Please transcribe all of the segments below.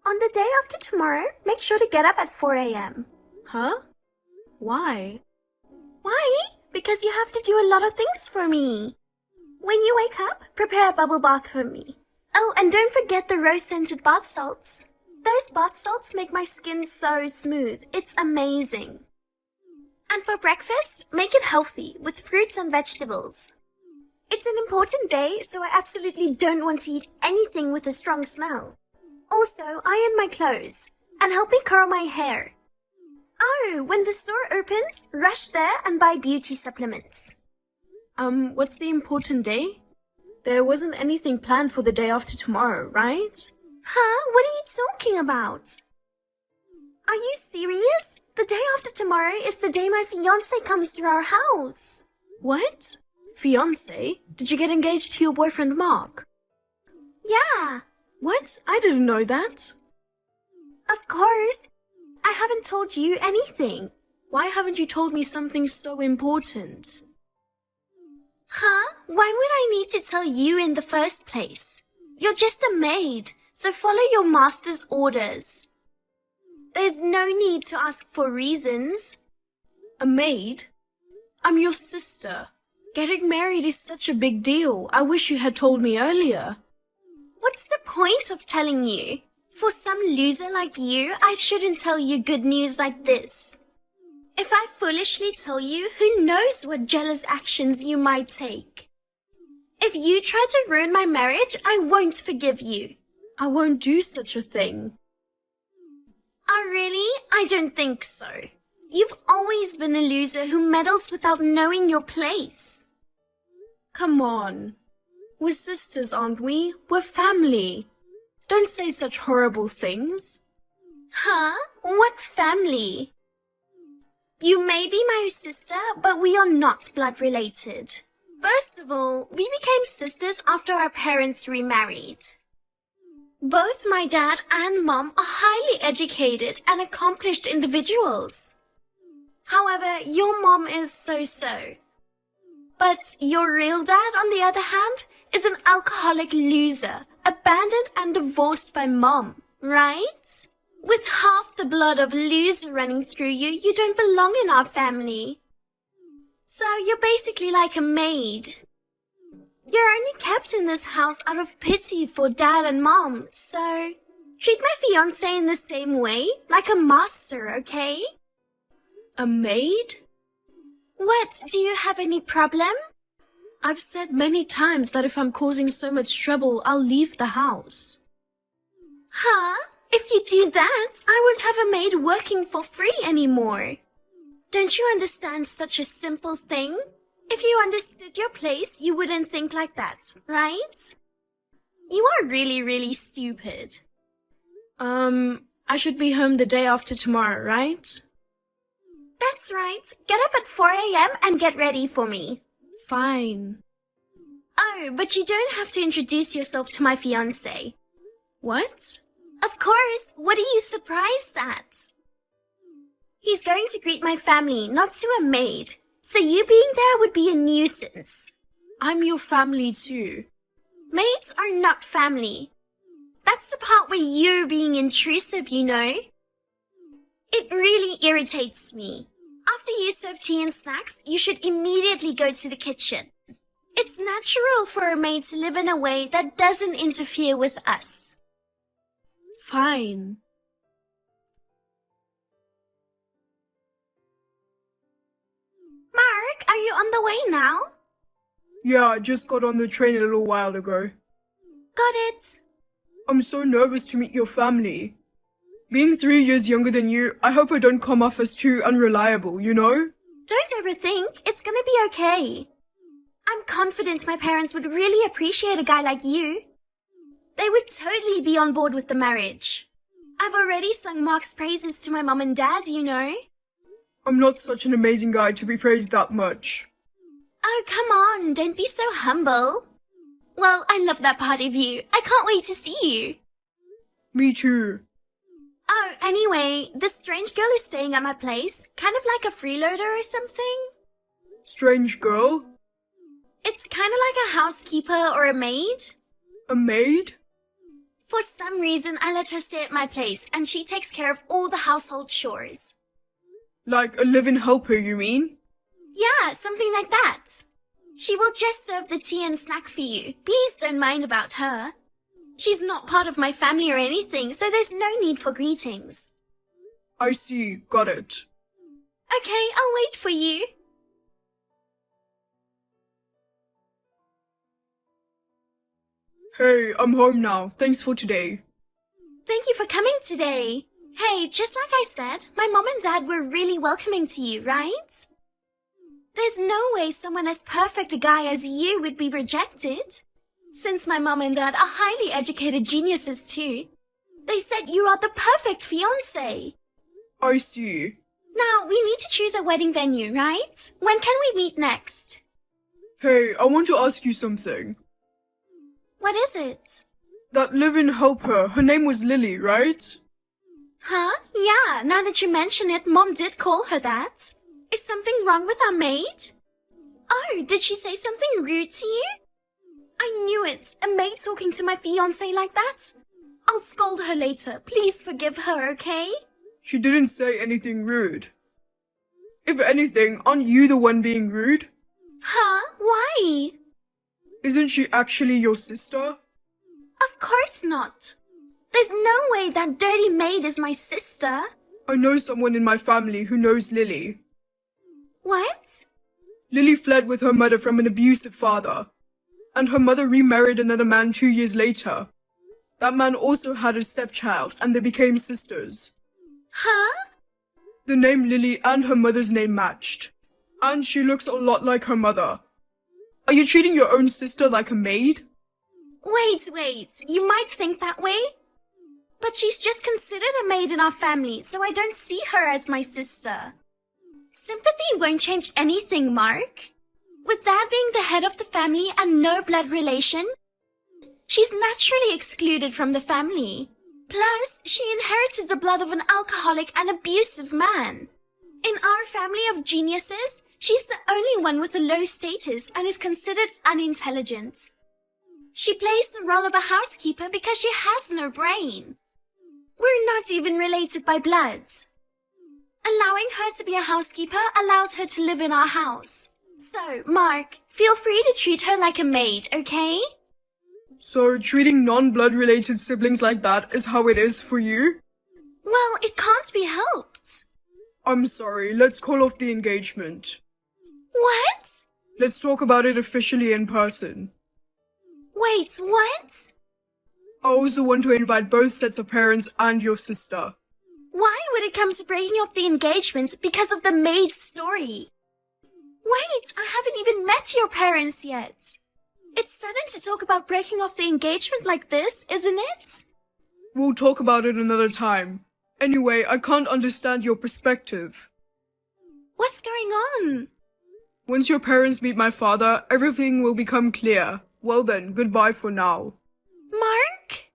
On the day after tomorrow, make sure to get up at 4 a.m. Huh? Why? Why? Because you have to do a lot of things for me. When you wake up, prepare a bubble bath for me. Oh, and don't forget the rose-scented bath salts. Those bath salts make my skin so smooth. It's amazing. And for breakfast, make it healthy with fruits and vegetables. It's an important day, so I absolutely don't want to eat anything with a strong smell. Also, iron my clothes and help me curl my hair. Oh, when the store opens, rush there and buy beauty supplements. What's the important day? There wasn't anything planned for the day after tomorrow, right? Huh? What are you talking about? Are you serious? The day after tomorrow is the day my fiancé comes to our house. What? Fiancé? Did you get engaged to your boyfriend Mark? Yeah. What? I didn't know that. Of course. I haven't told you anything. Why haven't you told me something so important? Huh? Why would I need to tell you in the first place? You're just a maid, so follow your master's orders. There's no need to ask for reasons. A maid? I'm your sister. Getting married is such a big deal. I wish you had told me earlier. What's the point of telling you? For some loser like you, I shouldn't tell you good news like this. If I foolishly tell you, who knows what jealous actions you might take. If you try to ruin my marriage, I won't forgive you. I won't do such a thing. Oh, really? I don't think so. You've always been a loser who meddles without knowing your place. Come on. We're sisters, aren't we? We're family. Don't say such horrible things. Huh? What family? You may be my sister, but we are not blood related. First of all, we became sisters after our parents remarried. Both my dad and mom are highly educated and accomplished individuals. However, your mom is so-so. But your real dad, on the other hand, is an alcoholic loser, abandoned and divorced by mom, right? With half the blood of loser running through you, you don't belong in our family. So you're basically like a maid. You're only kept in this house out of pity for dad and mom, so treat my fiancé in the same way, like a master, okay? A maid? What, do you have any problem? I've said many times that if I'm causing so much trouble, I'll leave the house. Huh? If you do that, I won't have a maid working for free anymore. Don't you understand such a simple thing? If you understood your place, you wouldn't think like that, right? You are really stupid. I should be home the day after tomorrow, right? That's right. Get up at 4 a.m. and get ready for me. Fine. Oh, but you don't have to introduce yourself to my fiancé. What? Of course. What are you surprised at? He's going to greet my family, not to a maid. So you being there would be a nuisance. I'm your family too. Maids are not family. That's the part where you're being intrusive, you know. It really irritates me. After you serve tea and snacks, you should immediately go to the kitchen. It's natural for a maid to live in a way that doesn't interfere with us. Fine. Mark, are you on the way now? Yeah, I just got on the train a little while ago. Got it. I'm so nervous to meet your family. Being 3 years younger than you, I hope I don't come off as too unreliable, you know? Don't overthink. It's gonna be okay. I'm confident my parents would really appreciate a guy like you. They would totally be on board with the marriage. I've already sung Mark's praises to my mom and dad, you know. I'm not such an amazing guy to be praised that much. Oh, come on. Don't be so humble. Well, I love that part of you. I can't wait to see you. Me too. Oh, anyway, this strange girl is staying at my place, kind of like a freeloader or something. Strange girl? It's kind of like a housekeeper or a maid. A maid? For some reason, I let her stay at my place, and she takes care of all the household chores. Like a live-in helper, you mean? Yeah, something like that. She will just serve the tea and snack for you. Please don't mind about her. She's not part of my family or anything, so there's no need for greetings. I see, got it. Okay, I'll wait for you. Hey, I'm home now. Thanks for today. Thank you for coming today. Hey, just like I said, my mom and dad were really welcoming to you, right? There's no way someone as perfect a guy as you would be rejected. Since my mom and dad are highly educated geniuses too, they said you are the perfect fiancé. I see. Now, we need to choose a wedding venue, right? When can we meet next? Hey, I want to ask you something. What is it? That live-in helper, her name was Lily, right? Huh? Yeah, now that you mention it, Mom did call her that. Is something wrong with our maid? Oh, did she say something rude to you? I knew it. A maid talking to my fiancé like that? I'll scold her later. Please forgive her, okay? She didn't say anything rude. If anything, aren't you the one being rude? Huh? Why? Isn't she actually your sister? Of course not. There's no way that dirty maid is my sister. I know someone in my family who knows Lily. What? Lily fled with her mother from an abusive father, and her mother remarried another man 2 years later. That man also had a stepchild, and they became sisters. Huh? The name Lily and her mother's name matched, and she looks a lot like her mother. Are you treating your own sister like a maid? Wait, you might think that way. But she's just considered a maid in our family, so I don't see her as my sister. Sympathy won't change anything, Mark. With Dad being the head of the family and no blood relation, she's naturally excluded from the family. Plus, she inherited the blood of an alcoholic and abusive man. In our family of geniuses, she's the only one with a low status and is considered unintelligent. She plays the role of a housekeeper because she has no brain. We're not even related by blood. Allowing her to be a housekeeper allows her to live in our house. So, Mark, feel free to treat her like a maid, okay? So treating non-blood related siblings like that is how it is for you? Well, it can't be helped. I'm sorry, let's call off the engagement. What? Let's talk about it officially in person. Wait, what? I also want to invite both sets of parents and your sister. Why would it come to breaking off the engagement because of the maid's story? Wait, I haven't even met your parents yet. It's sudden to talk about breaking off the engagement like this, isn't it? We'll talk about it another time. Anyway, I can't understand your perspective. What's going on? Once your parents meet my father, everything will become clear. Well then, goodbye for now. Mark?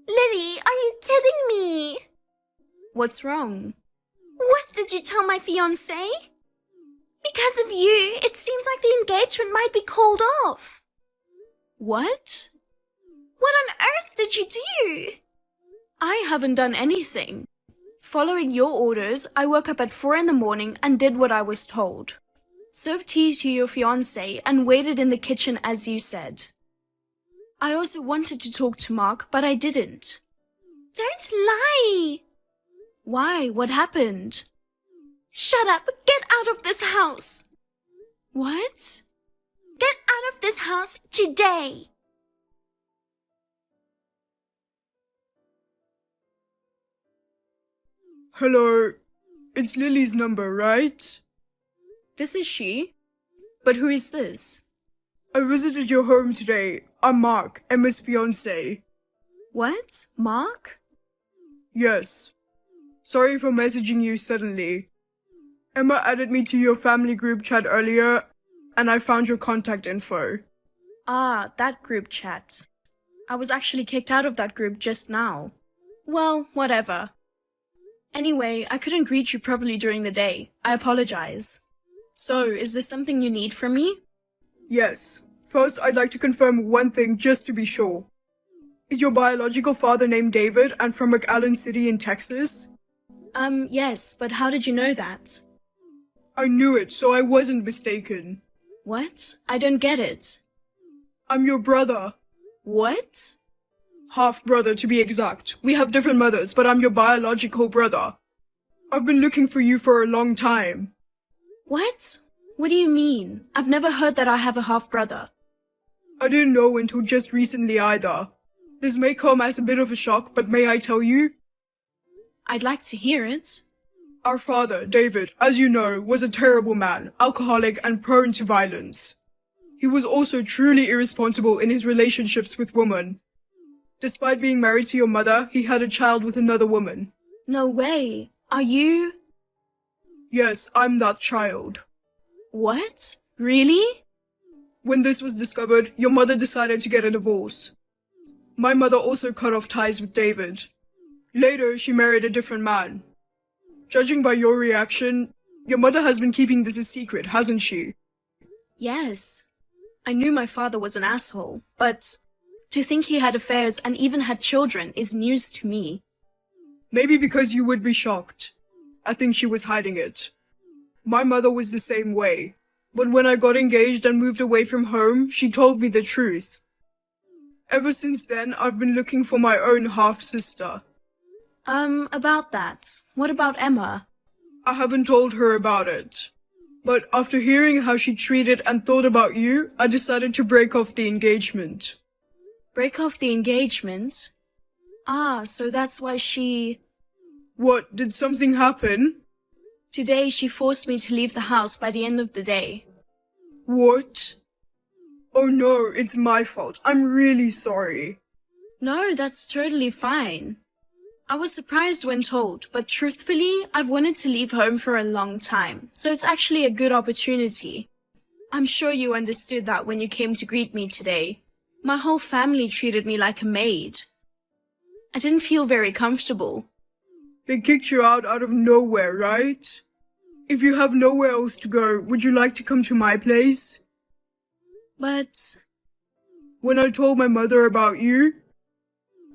Lily, are you kidding me? What's wrong? What did you tell my fiancé? Because of you, it seems like the engagement might be called off. What? What on earth did you do? I haven't done anything. Following your orders, I woke up at 4 in the morning and did what I was told. Served tea to your fiancé and waited in the kitchen as you said. I also wanted to talk to Mark, but I didn't. Don't lie! Why? What happened? Shut up! Get out of this house! What? Get out of this house today! Hello, it's Lily's number, right? This is she? But who is this? I visited your home today. I'm Mark, Emma's fiancé. What? Mark? Yes. Sorry for messaging you suddenly. Emma added me to your family group chat earlier, and I found your contact info. Ah, that group chat. I was actually kicked out of that group just now. Well, whatever. Anyway, I couldn't greet you properly during the day. I apologize. So, is there something you need from me? Yes. First, I'd like to confirm one thing just to be sure. Is your biological father named David and from McAllen City in Texas? Yes, but how did you know that? I knew it, so I wasn't mistaken. What? I don't get it. I'm your brother. What? Half-brother, to be exact. We have different mothers, but I'm your biological brother. I've been looking for you for a long time. What? What do you mean? I've never heard that I have a half-brother. I didn't know until just recently either. This may come as a bit of a shock, but may I tell you? I'd like to hear it. Our father, David, as you know, was a terrible man, alcoholic and prone to violence. He was also truly irresponsible in his relationships with women. Despite being married to your mother, he had a child with another woman. No way. Are you... Yes, I'm that child. What? Really? When this was discovered, your mother decided to get a divorce. My mother also cut off ties with David. Later, she married a different man. Judging by your reaction, your mother has been keeping this a secret, hasn't she? Yes. I knew my father was an asshole, but to think he had affairs and even had children is news to me. Maybe because you would be shocked. I think she was hiding it. My mother was the same way. But when I got engaged and moved away from home, she told me the truth. Ever since then, I've been looking for my own half-sister. About that. What about Emma? I haven't told her about it. But after hearing how she treated and thought about you, I decided to break off the engagement. Break off the engagement? Ah, so that's why she... What, did something happen? Today she forced me to leave the house by the end of the day. What? Oh no, it's my fault. I'm really sorry. No, that's totally fine. I was surprised when told, but truthfully, I've wanted to leave home for a long time, so it's actually a good opportunity. I'm sure you understood that when you came to greet me today. My whole family treated me like a maid. I didn't feel very comfortable. They kicked you out of nowhere, right? If you have nowhere else to go, would you like to come to my place? But... When I told my mother about you,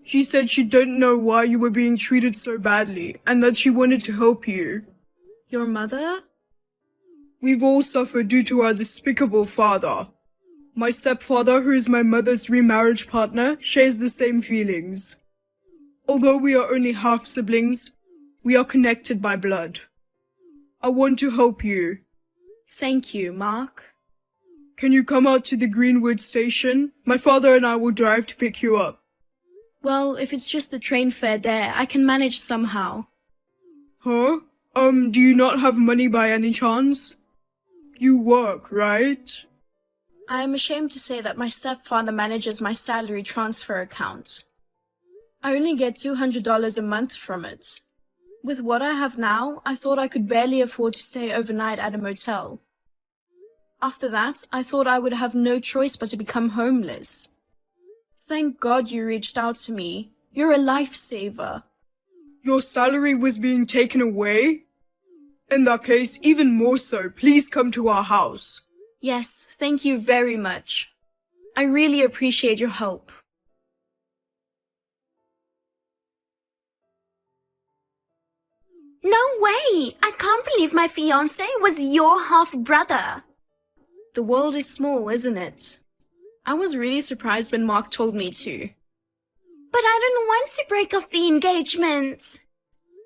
she said she didn't know why you were being treated so badly and that she wanted to help you. Your mother? We've all suffered due to our despicable father. My stepfather, who is my mother's remarriage partner, shares the same feelings. Although we are only half-siblings, we are connected by blood. I want to help you. Thank you, Mark. Can you come out to the Greenwood station? My father and I will drive to pick you up. Well, if it's just the train fare there, I can manage somehow. Huh? Do you not have money by any chance? You work, right? I am ashamed to say that my stepfather manages my salary transfer account. I only get $200 a month from it. With what I have now, I thought I could barely afford to stay overnight at a motel. After that, I thought I would have no choice but to become homeless. Thank God you reached out to me. You're a lifesaver. Your salary was being taken away? In that case, even more so, please come to our house. Yes, thank you very much. I really appreciate your help. No way! I can't believe my fiancé was your half-brother. The world is small, isn't it? I was really surprised when Mark told me to. But I don't want to break off the engagement.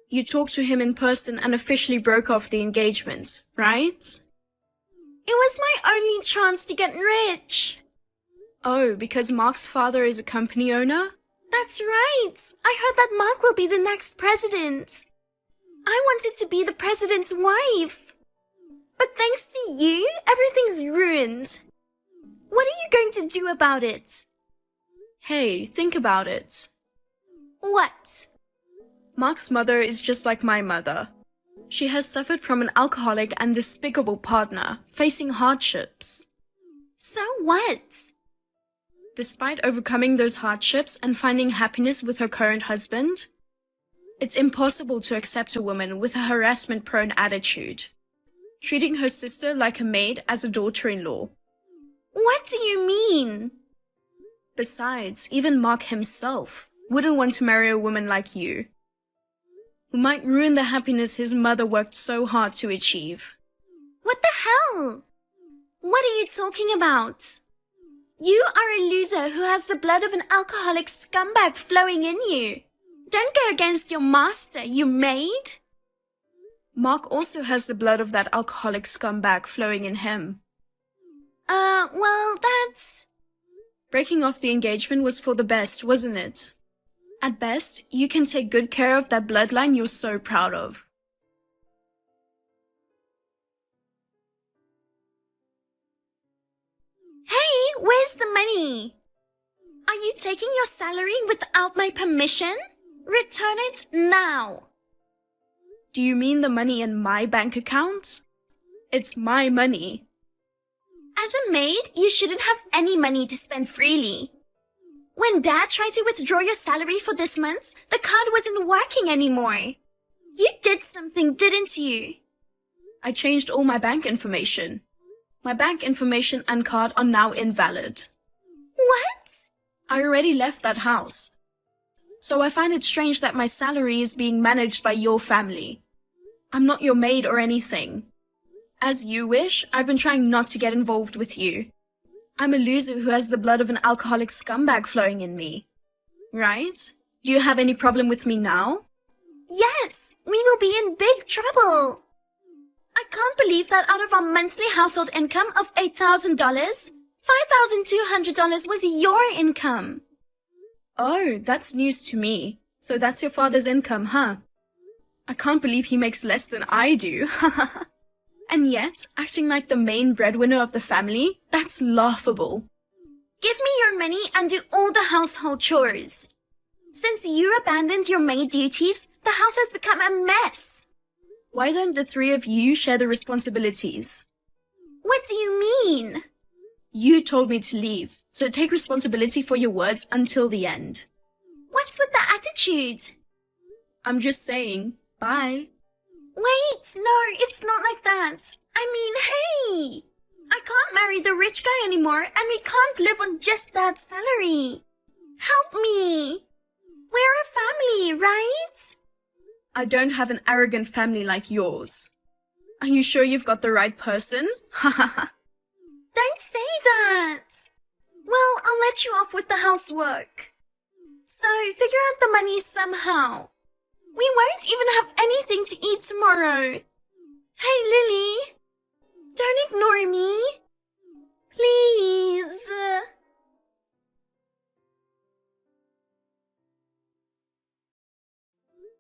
You talked to him in person and officially broke off the engagement, right? It was my only chance to get rich. Oh, because Mark's father is a company owner? That's right. I heard that Mark will be the next president. I wanted to be the president's wife. But thanks to you, everything's ruined. What are you going to do about it? Hey, think about it. What? Mark's mother is just like my mother. She has suffered from an alcoholic and despicable partner, facing hardships. So what? Despite overcoming those hardships and finding happiness with her current husband, it's impossible to accept a woman with a harassment-prone attitude, treating her sister like a maid as a daughter-in-law. What do you mean? Besides, even Mark himself wouldn't want to marry a woman like you, who might ruin the happiness his mother worked so hard to achieve. What the hell? What are you talking about? You are a loser who has the blood of an alcoholic scumbag flowing in you. Don't go against your master, you maid. Mark also has the blood of that alcoholic scumbag flowing in him. Well, that's... Breaking off the engagement was for the best, wasn't it? At best, you can take good care of that bloodline you're so proud of. Hey, where's the money? Are you taking your salary without my permission? Return it now. Do you mean the money in my bank account? It's my money. As a maid, you shouldn't have any money to spend freely. When Dad tried to withdraw your salary for this month, the card wasn't working anymore. You did something, didn't you? I changed all my bank information. My bank information and card are now invalid. What? I already left that house. So I find it strange that my salary is being managed by your family. I'm not your maid or anything. As you wish, I've been trying not to get involved with you. I'm a loser who has the blood of an alcoholic scumbag flowing in me. Right? Do you have any problem with me now? Yes, we will be in big trouble. I can't believe that out of our monthly household income of $8,000, $5,200 was your income. Oh, that's news to me. So that's your father's income, huh? I can't believe he makes less than I do. And yet, acting like the main breadwinner of the family, that's laughable. Give me your money and do all the household chores. Since you abandoned your maid duties, the house has become a mess. Why don't the three of you share the responsibilities? What do you mean? You told me to leave, so take responsibility for your words until the end. What's with the attitude? I'm just saying, bye. Wait, no, it's not like that. I mean, hey! I can't marry the rich guy anymore, and we can't live on just that salary. Help me! We're a family, right? I don't have an arrogant family like yours. Are you sure you've got the right person? Hahaha. Don't say that! Well, I'll let you off with the housework. So, figure out the money somehow. We won't even have anything to eat tomorrow. Hey, Lily. Don't ignore me. Please.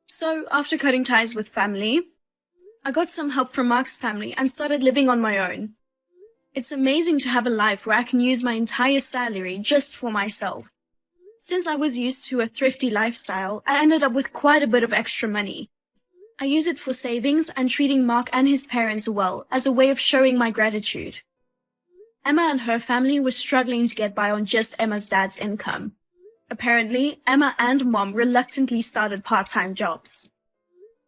So, after cutting ties with family, I got some help from Mark's family and started living on my own. It's amazing to have a life where I can use my entire salary just for myself. Since I was used to a thrifty lifestyle, I ended up with quite a bit of extra money. I use it for savings and treating Mark and his parents well as a way of showing my gratitude. Emma and her family were struggling to get by on just Emma's dad's income. Apparently, Emma and Mom reluctantly started part-time jobs.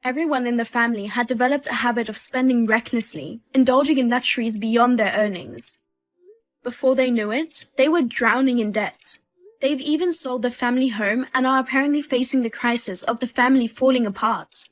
Everyone in the family had developed a habit of spending recklessly, indulging in luxuries beyond their earnings. Before they knew it, they were drowning in debt. They've even sold the family home and are apparently facing the crisis of the family falling apart.